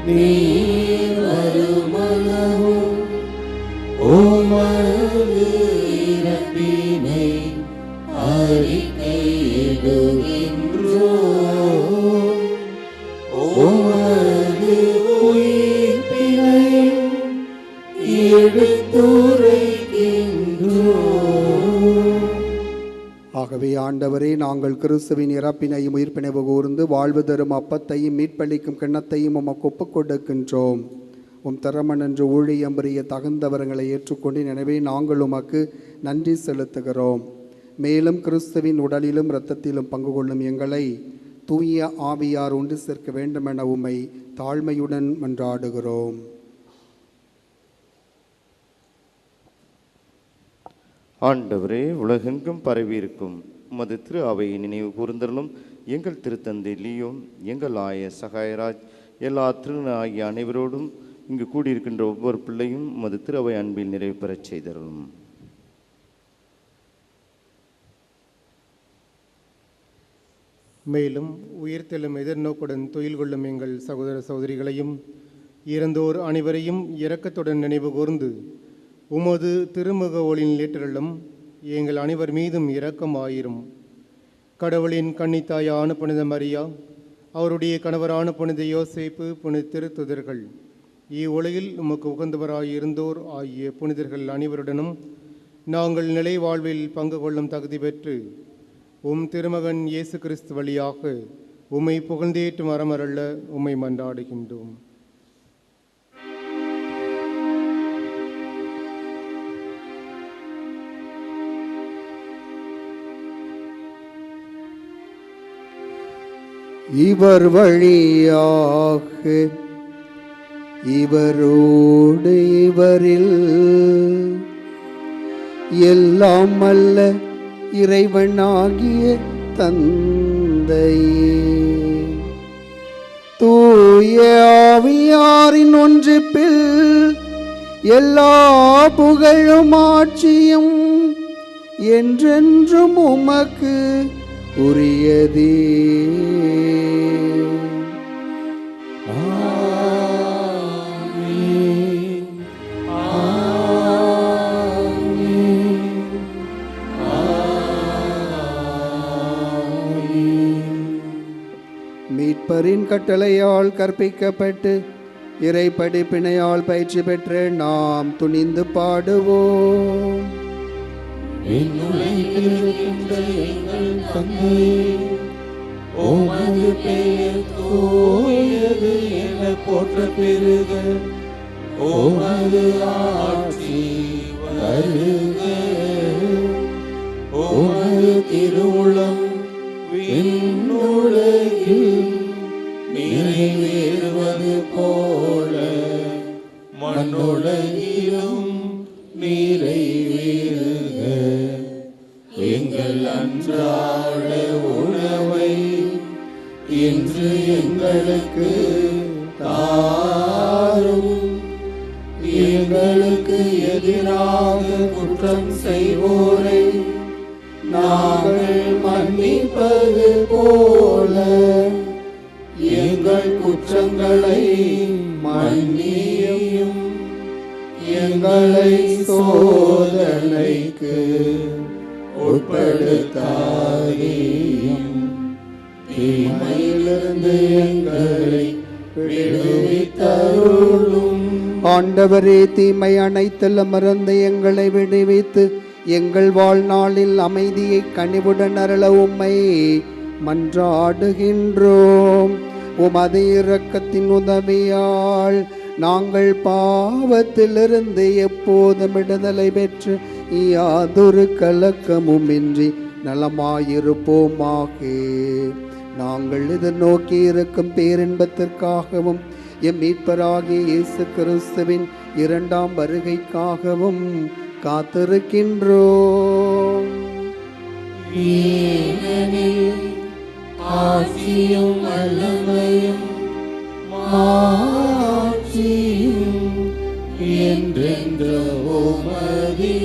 நீர் வருமளவும் உமது இறப்பினை அறிக்கையிடுகின்றோம். உமது உயிர்ப்பினையும் எடுத்துரைக்கின்றோம். ஆகவே ஆண்டவரே, நாங்கள் கிறிஸ்துவின் இறப்பினையும் உயிர்ப்பினைவு கூர்ந்து வாழ்வு தரும் அப்பத்தையும் மீட்பளிக்கும் கிண்ணத்தையும் உமக்கு ஒப்புக் கொடுக்கின்றோம். திறமனன்று ஊழியம் புரிய தகுந்தவர்களை ஏற்றுக்கொண்டு, எனவே நாங்கள் உமக்கு நன்றி செலுத்துகிறோம். மேலும் கிறிஸ்துவின் உடலிலும் இரத்தத்திலும் பங்கு கொள்ளும் எங்களை தூய ஆவியார் ஒன்று சேர்க்க வேண்டுமென உம்மை தாழ்மையுடன் மன்றாடுகிறோம். ஆண்டவரே, உலகெங்கும் பரவியிருக்கும் உமது திரு அவையை நினைவு கூர்ந்தருளும். எங்கள் திருத்தந்தை லியோ, எங்கள் ஆய சகாயராஜ், எல்லா திருநாகிய அனைவரோடும் இங்கு கூடியிருக்கின்ற ஒவ்வொரு பிள்ளையும் உமது திரு அவை அன்பில் நிறைவு பெறச் செய்தருளும். மேலும் உயிர்த்தெழும் எதிர்நோக்குடன் துயில் கொள்ளும் எங்கள் சகோதர சகோதரிகளையும் இறந்தோர் அனைவரையும் இரக்கத்துடன் நினைவு கூர்ந்து உமது திருமுக ஒளியில் ஏற்றலும் எங்கள் அனைவர் மீதும் இரக்கமாயிரும். கடவுளின் கன்னித்தாயான புனித மரியா, அவருடைய கணவரான புனித யோசேப்பு, புனித திருத்துதர்கள், இவ்வுலகில் உமக்கு உகந்தவராயிருந்தோர் ஆகிய புனிதர்கள் அனைவருடனும் நாங்கள் நிலை வாழ்வில் பங்கு கொள்ளும் தகுதி பெற்று உம் திருமகன் இயேசு கிறிஸ்து வழியாக உம்மை புகழ்ந்தேற்று மரமரல்ல உம்மை மன்றாடுகின்றோம். இவர் வழியாக இவரோடு இவரில் எல்லாம் அல்ல இறைவனாகிய தந்தையே, தூய ஆவியாரின் ஒன்றிப்பில் எல்லா புகழும் ஆட்சியும் என்றென்றும் உமக்கு உரியதே. மீட்பரின் கட்டளையால் கற்பிக்கப்பட்டு இறை படிப்பினையால் பயிற்சி பெற்று நாம் துணிந்து பாடுவோம். எங்கள் தந்தையே, உமது பெயர் தூயது என போற்ற பெருக, உமது ஆட்சி வருக, உமது திருவுளம் விண்ணுலகில் நிறைவேறுவது போல மண்ணுலகிலும் நிறைவேறுக. எங்கள் அன்றாட உணவை இன்று எங்களுக்கு தாரும். எங்களுக்கு எதிராக குற்றம் செய்வோரை நாங்கள் மன்னிப்பது போல எங்கள் குற்றங்களை மன்னியும். எங்களை சோதனைக்கு உட்படுத்தாதேயும், தீமையிலிருந்து எங்களை விடுவித்தருளும். ஆண்டவரே, தீமை அனைத்திலும் இருந்து எங்களை விடுவித்து எங்கள் வாழ்நாளில் அமைதியை கனிவுடன் அருள உம்மை மன்றாடுகின்றோம். உமது இரக்கத்தின் உதவியால் நாங்கள் பாவத்திலிருந்து எப்போதும் விடுதலை பெற்று யாதொரு கலக்கமுமின்றி நலமாயிருப்போமாக. நாங்கள் எதிர்நோக்கி இருக்கும் பேரின்பத்திற்காகவும் எம் மீட்பராகிய இயேசு கிறிஸ்துவின் இரண்டாம் வருகைக்காகவும் காத்திருக்கின்றோம். ஆட்சியும் வல்லமையும் மாட்சியும் என்றென்று உமதே.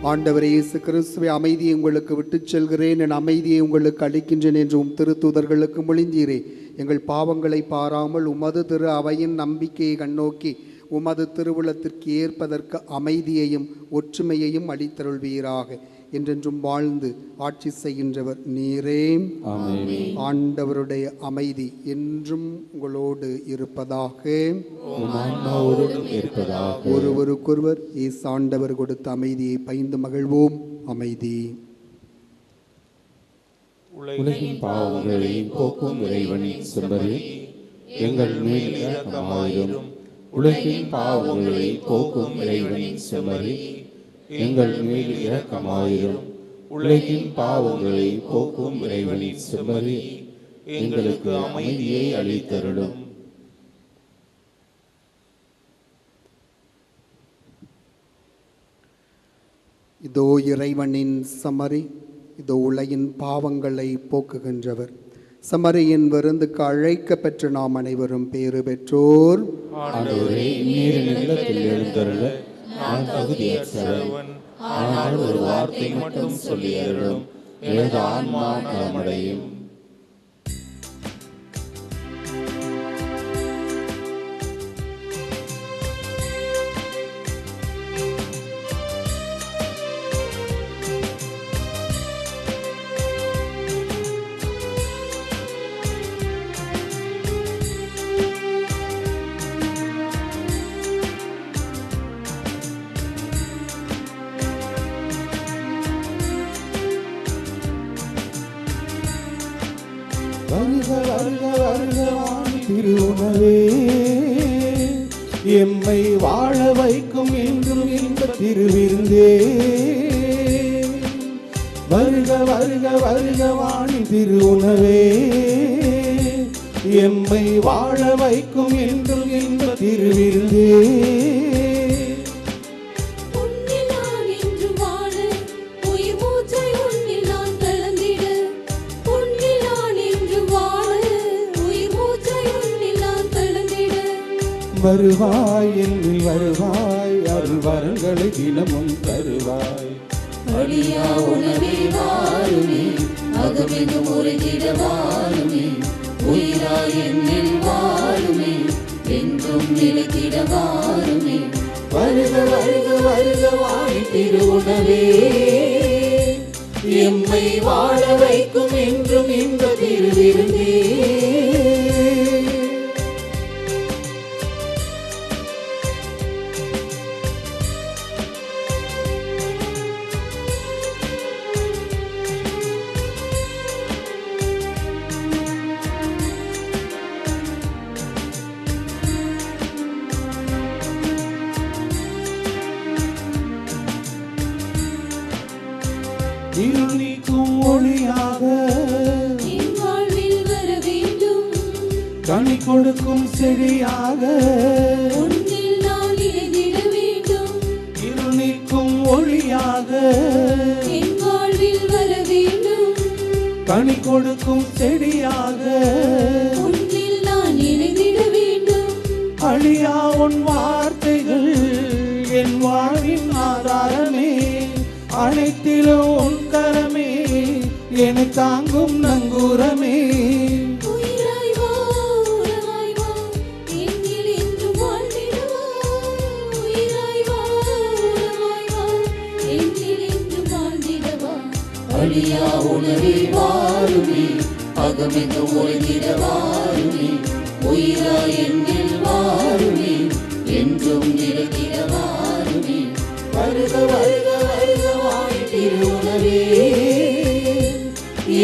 ஆண்டவரே இயேசு கிறிஸ்துவை அமைதியை உங்களுக்கு விட்டுச் செல்கிறேன், என் அமைதியை உங்களுக்கு அளிக்கின்றேன் என்று உம் திருத்தூதர்களுக்கு மொழிந்தீரே. எங்கள் பாவங்களை பாராமல் உமது திரு அவையின் நம்பிக்கையை கண்ணோக்கி உமது திருவுளத்திற்கு ஏற்பதற்கு அமைதியையும் ஒற்றுமையையும் அளித்தருள்வீராக. என்றென்றும் வாழ்ந்து ஆட்சி செய்கின்றவர் நீரே. ஆண்டவருடைய அமைதி என்றும் உங்களோடு இருப்பதாக. ஒருவருக்கொருவர் இயேசு ஆண்டவர் கொடுத்த அமைதியை பகிர்ந்து மகிழ்வோம். அமைதி. உலகின் பாவங்களை போக்கும் இறைவனின் செம்மறி, எங்கள் மேல் இரக்கமாயிரும். உலகின் பாவங்களை போக்கும் இறைவனின் செம்மறி, எங்கள் மேல் இரக்கமாயிரும். உலகின் பாவங்களை போக்கும் இறைவனின் செம்மறி, எங்களுக்கு அமைதியை அளித்தருளும். இதோ இறைவனின் சமரி, இதோ உலகின் பாவங்களை போக்குகின்றவர். சமரியின் விருந்துக்கு அழைக்க பெற்ற நாம் அனைவரும் பேறு பெற்றோர். ஆண்டவரே, நீர் இல்லத்தில் எழுந்தருள நான் தகுதியற்றவன். ஆனால் ஒரு வார்த்தை மட்டும் சொல்லி அருளும், எனது ஆன்மா நலமடையும். வருக வருக வருகவாணி திருவுணவே, எம்மை வாழ வைக்கும் என்றும் இன்ப திருவிருந்தே. வருக வருக வருகவாணி திருவுணவே, எம்மை வாழ வைக்கும் என்றும் இன்ப திருவிருந்தே. வருவாய் என்னில் வருவாய், அருள் வரங்களை தினமும் தருவாய். அடியா உணவே வாருமே, அகமெங்கும் உரைத்திட வாருமே. உயிராய் என்னில் வாருமே, என்றும் நிலைத்திட வாருமே. வருக வருக வருக வாழி திருவுணவே, எம்மை வாழ வைக்கும் என்றும் இன்ப திருவிருந்தே. இருள் நீக்கும் ஒளியாக என் வாழ்வில் வர வேண்டும். கனி கொடுக்கும் செடியாக உன்னில் நான் இணைந்திட வேண்டும். இருள் நீக்கும் ஒளியாக என் வாழ்வில் வர வேண்டும். கனி கொடுக்கும் செடியாக உன்னில் நான் இணைந்திட வேண்டும். அழியா உன் வார்த்தைகள் என் வாழ்வின் ஆதாரமே. அனைத்திலும் உன் கரமே, என்னை தாங்கும் நங்கூரமே. உயிராய் வா, உறவாய் வா, என்னில் என்றும் வாழ்ந்திட வா. உயிராய் வா, உறவாய் வா, என்னில் என்றும் வாழ்ந்திட வா. அழியா உணவே வாருமே, அகமெங்கும் உரைத்திட வாருமே. உயிராய் என்னில் வாருமே, என்றும் நிலைத்திட வாருமே. வருக வருக வருக வாழி திருவுணவே,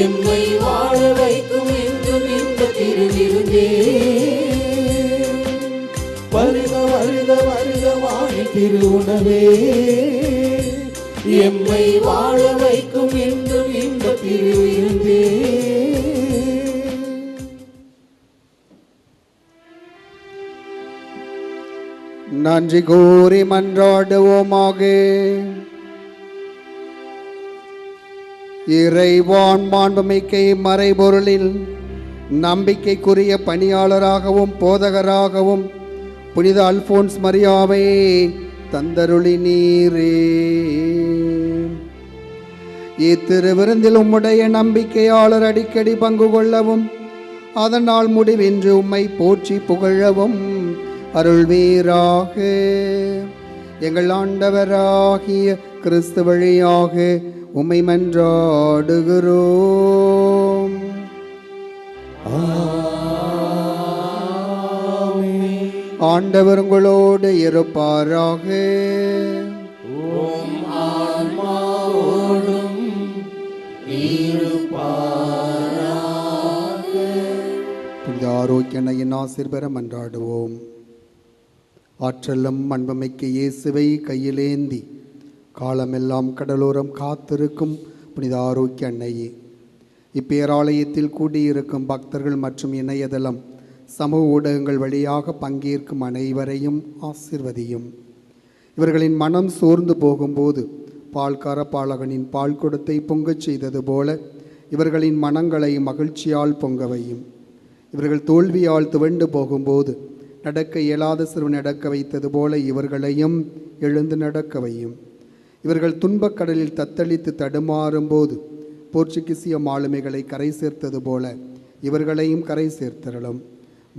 எம்மை வாழ வைக்கும் என்றும் இன்ப திருவிருந்தே. வருக வருக வருக வாழி திருவுணவே, எம்மை வாழ வைக்கும் என்றும் இன்ப திருவிருந்தே. நன்றி கூறி மன்றாடுவோமாக. இறைவான் மாண்புமிக்க மறைபொருளில் நம்பிக்கைக்குரிய பணியாளராகவும் போதகராகவும் புனித அல்போன்ஸ் மரியாவை தந்தருளி நீரே. இத்திருவிருந்தில் உம்முடைய நம்பிக்கையாளர் அடிக்கடி பங்கு கொள்ளவும் அதனால் முடிவின்றி உம்மை போற்றி புகழவும் அருள்வீராக. எங்கள் ஆண்டவராகிய கிறிஸ்து வழியாக உம்மை மன்றாடுகிறோம். ஆண்டவர் உங்களோடு இருப்பாராக. புனித ஆரோக்கியனையின் ஆசீர் பெற மன்றாடுவோம். ஆற்றலும் அன்புமிக்க இயேசுவை கையிலேந்தி காலமெல்லாம் கடலோரம் காத்திருக்கும் புனித ஆரோக்கிய அன்னையே, இப்பேராலயத்தில் கூடியிருக்கும் பக்தர்கள் மற்றும் இணையதளம் சமூக ஊடகங்கள் வழியாக பங்கேற்கும் அனைவரையும் ஆசிர்வதியும். இவர்களின் மனம் சோர்ந்து போகும்போது பால்கார பாலகனின் பால் குடத்தை பொங்கச் செய்தது போல இவர்களின் மனங்களை மகிழ்ச்சியால் பொங்கவையும். இவர்கள் தோல்வியால் துவண்டு போகும்போது நடக்க இயலாத சிறுவன் நடக்க வைத்தது போல இவர்களையும் எழுந்து நடக்க வையும். இவர்கள் துன்பக்கடலில் தத்தளித்து தடுமாறும்போது போர்ச்சுகீசிய மாலுமிகளை கரை சேர்த்தது போல இவர்களையும் கரை சேர்த்தரலும்.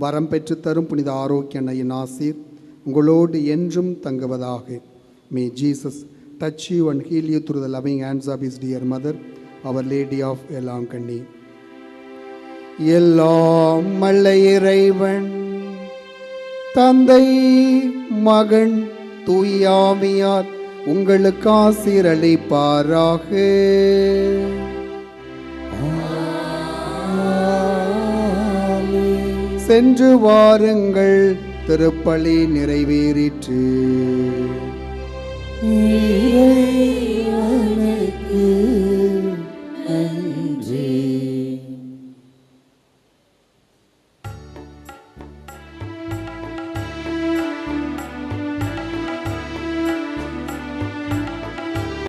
வரம் பெற்று தரும் புனித ஆரோக்கிய அன்னையின் ஆசீர் உங்களோடு என்றும் தங்குவதாக. May Jesus touch you and heal you through the loving hands of his dear mother, Our Lady of Elankani. எல்லாம் வல்ல இறைவன் தந்தை மகன் தூயாவியார் உங்களுக்கு ஆசீரளிப்பாராக. சென்று வாருங்கள், திருப்பலி நிறைவேறிற்று.